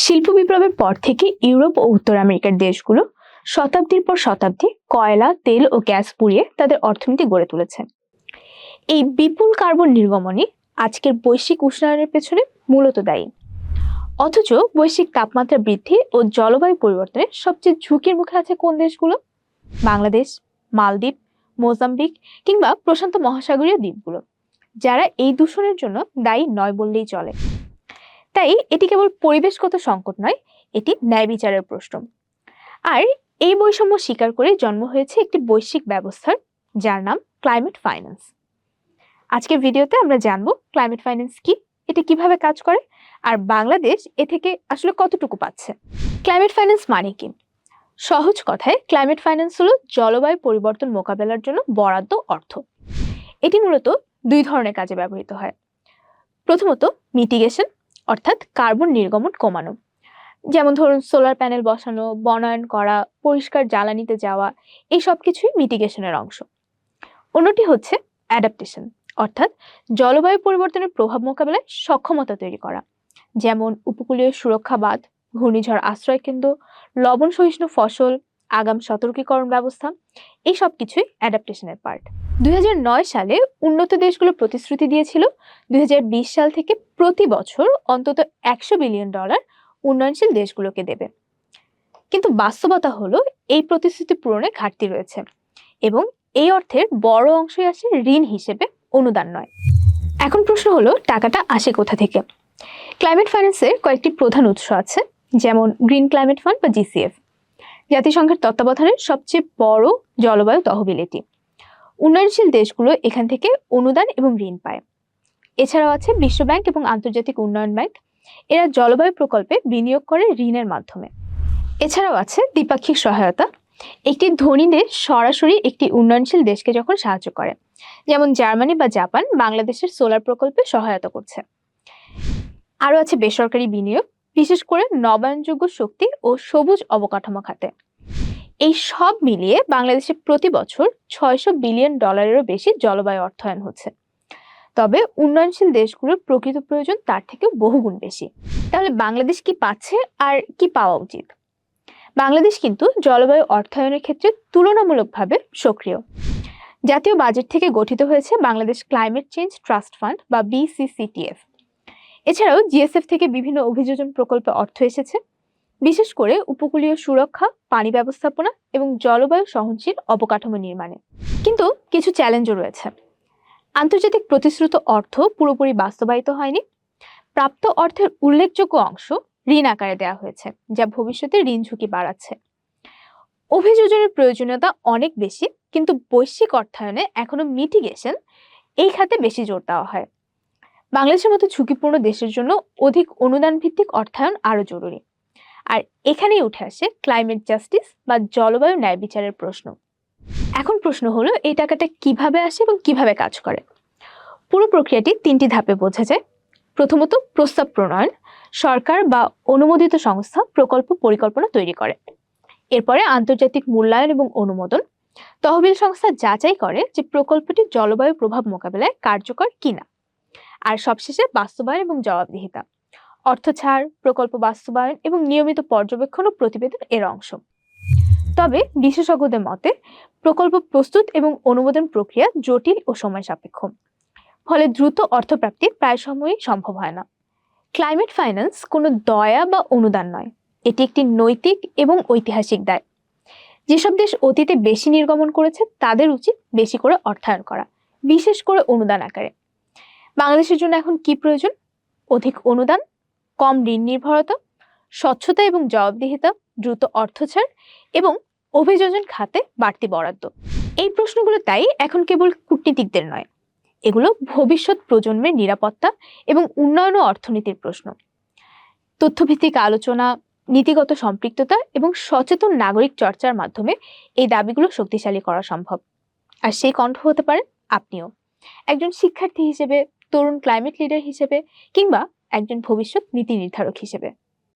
শিল্প বিপ্লবের পর থেকে ইউরোপ ও উত্তর আমেরিকার দেশগুলো শতাব্দীর পর শতাব্দী কয়লা, তেল ও গ্যাস পুড়িয়ে তাদের অর্থনীতি গড়ে তুলেছে। এই বিপুল কার্বন নির্গমনই আজকের বৈশ্বিক উষ্ণায়নের পেছনে মূলত দায়ী। অথচ বৈশ্বিক তাপমাত্রা বৃদ্ধি ও জলবায়ু পরিবর্তনে সবচেয়ে ঝুঁকির মুখে আছে কোন দেশগুলো? বাংলাদেশ, মালদ্বীপ, মোজাম্বিক কিংবা প্রশান্ত মহাসাগরীয় দ্বীপগুলো, যারা এই দূষণের জন্য দায়ী নয় বললেই চলে। তাই এটি কেবল পরিবেশগত সংকট নয়, এটি ন্যায় বিচারের প্রশ্ন। আর এই বৈষম্য স্বীকার করে জন্ম হয়েছে একটি বৈশ্বিক ব্যবস্থার, যার নাম ক্লাইমেট ফাইন্যান্স। আজকের ভিডিওতে আমরা জানবো ক্লাইমেট ফাইন্যান্স কি, এটা কিভাবে কাজ করে, আর বাংলাদেশ এ থেকে আসলে কতটুকু পাচ্ছে। ক্লাইমেট ফাইন্যান্স মানে কি? সহজ কথায় ক্লাইমেট ফাইন্যান্স হলো জলবায়ু পরিবর্তন মোকাবেলার জন্য বরাদ্দ অর্থ। এটি মূলত দুই ধরনের কাজে ব্যবহৃত হয়। প্রথমত মিটিগেশন, অর্থাৎ কার্বন নির্গমন কমানো, যেমন ধরুন সোলার প্যানেল বসানো, বনায়ন করা, পরিষ্কার জ্বালানিতে যাওয়া, এই সব কিছুই মিটিগেশনের অংশ। অন্যটি হচ্ছে অ্যাডাপ্টেশন, অর্থাৎ জলবায়ু পরিবর্তনের প্রভাব মোকাবেলায় সক্ষমতা তৈরি করা, যেমন উপকূলীয় সুরক্ষা বাঁধ, ঘূর্ণিঝড় আশ্রয় কেন্দ্র, লবণ সহিষ্ণু ফসল, আগাম সতর্কীকরণ ব্যবস্থা, এই সব কিছুই অ্যাডাপ্টেশনের পার্ট। 2009 সালে উন্নত দেশগুলো প্রতিশ্রুতি দিয়েছিল 2020 সাল থেকে প্রতি বছর অন্তত $100 বিলিয়ন উন্নয়নশীল দেশগুলোকে দেবে। কিন্তু বাস্তবতা হলো এই প্রতিশ্রুতি পূরণে ঘাটতি রয়েছে, এবং এই অর্থের বড় অংশই আসে ঋণ হিসেবে, অনুদান নয়। এখন প্রশ্ন হলো টাকাটা আসে কোথা থেকে? ক্লাইমেট ফাইন্যান্সের কয়েকটি প্রধান উৎস আছে, যেমন গ্রিন ক্লাইমেট ফান্ড বা GCF, জাতিসংঘের তত্ত্বাবধানের সবচেয়ে বড় জলবায়ু তহবিল এটি। উন্নয়নশীল দেশগুলো এখান থেকে অনুদান এবং ঋণ পায়। এছাড়াও আছে বিশ্বব্যাংক এবং আন্তর্জাতিক উন্নয়ন ব্যাংক, এরা জলবায়ু প্রকল্পে বিনিয়োগ করে ঋণের মাধ্যমে। এছাড়াও আছে দ্বিপাক্ষিক সহায়তা, একটি ধনী দেশ সরাসরি একটি উন্নয়নশীল দেশকে যখন সাহায্য করে, যেমন জার্মানি বা জাপান বাংলাদেশের সোলার প্রকল্পে সহায়তা করছে। আরও আছে বেসরকারি বিনিয়োগ, বিশেষ করে নবায়নযোগ্য শক্তি ও সবুজ অবকাঠামো খাতে। এই সব মিলিয়ে বাংলাদেশে প্রতি বছর $600 বিলিয়ন বেশি জলবায়ু অর্থায়ন হচ্ছে। তবে উন্নয়নশীল দেশগুলোর প্রকৃত প্রয়োজন তার থেকেও বহুগুণ বেশি। তাহলে বাংলাদেশ কি পাচ্ছে আর কি পাওয়া উচিত? বাংলাদেশ কিন্তু জলবায়ু অর্থায়নের ক্ষেত্রে তুলনামূলকভাবে সক্রিয়। জাতীয় বাজেট থেকে গঠিত হয়েছে Bangladesh climate change trust fund বা BCCTF। এছাড়াও GSF থেকে বিভিন্ন অভিযোজন প্রকল্পে অর্থ এসেছে, বিশেষ করে উপকূলীয় সুরক্ষা, পানি ব্যবস্থাপনা এবং জলবায়ু সহনশীল অবকাঠামো নির্মাণে। কিন্তু কিছু চ্যালেঞ্জও রয়েছে। আন্তর্জাতিক প্রতিশ্রুত অর্থ পুরোপুরি বাস্তবায়িত হয়নি। প্রাপ্ত অর্থের উল্লেখযোগ্য অংশ ঋণ আকারে দেওয়া হয়েছে, যা ভবিষ্যতে ঋণ ঝুঁকি বাড়াচ্ছে। অভিযোজনের প্রয়োজনীয়তা অনেক বেশি, কিন্তু বৈশ্বিক অর্থায়নে এখনো মিটিগেশন এই খাতে বেশি জোর দেওয়া হয়। বাংলাদেশের মতো ঝুঁকিপূর্ণ দেশের জন্য অধিক অনুদান ভিত্তিক অর্থায়ন আরো জরুরি। আর এখানেই উঠে আসে ক্লাইমেট জাস্টিস বা জলবায়ু ন্যায় বিচারের প্রশ্ন। এখন প্রশ্ন হলো এই টাকাটা কিভাবে আসে এবং কিভাবে কাজ করে। পুরো প্রক্রিয়াটি 3টি ধাপে বোঝা যায়। প্রথমত প্রস্তাব প্রণয়ন, সরকার বা অনুমোদিত সংস্থা প্রকল্প পরিকল্পনা তৈরি করে। এরপরে আন্তর্জাতিক মূল্যায়ন এবং অনুমোদন, তহবিল সংস্থা যাচাই করে যে প্রকল্পটি জলবায়ু প্রভাব মোকাবেলায় কার্যকর কিনা। আর সবশেষে বাস্তবায়ন এবং জবাবদিহিতা, অর্থ ছাড়, প্রকল্প বাস্তবায়ন এবং নিয়মিত পর্যবেক্ষণ ও প্রতিবেদন এর অংশ। তবে বিশেষজ্ঞদের মতে প্রকল্প প্রস্তুত এবং অনুমোদন প্রক্রিয়া জটিল ও সময় সাপেক্ষ, ফলে দ্রুত অর্থপ্রাপ্তি প্রায় সময়ই সম্ভব হয় না। ক্লাইমেট ফাইন্যান্স কোনো দয়া বা অনুদান নয়, এটি একটি নৈতিক এবং ঐতিহাসিক দায়। যেসব দেশ অতীতে বেশি নির্গমন করেছে তাদের উচিত বেশি করে অর্থায়ন করা, বিশেষ করে অনুদান আকারে। বাংলাদেশের জন্য এখন কি প্রয়োজন? অধিক অনুদান, কম ঋণ নির্ভরতা, স্বচ্ছতা এবং জবাবদিহিতা, দ্রুত অর্থ ছাড় এবং অভিযোজন খাতে বাড়তি বরাদ্দ। এই প্রশ্নগুলো তাই এখন কেবল কূটনীতিকদের নয়, এগুলো ভবিষ্যৎ প্রজন্মের নিরাপত্তা এবং উন্নয়ন ও অর্থনীতির প্রশ্ন। তথ্যভিত্তিক আলোচনা, নীতিগত সম্পৃক্ততা এবং সচেতন নাগরিক চর্চার মাধ্যমে এই দাবিগুলো শক্তিশালী করা সম্ভব। আর সেই কণ্ঠ হতে পারেন আপনিও, একজন শিক্ষার্থী হিসেবে, তরুণ ক্লাইমেট লিডার হিসেবে, কিংবা একজন ভবিষ্যৎ নীতি নির্ধারক হিসেবে।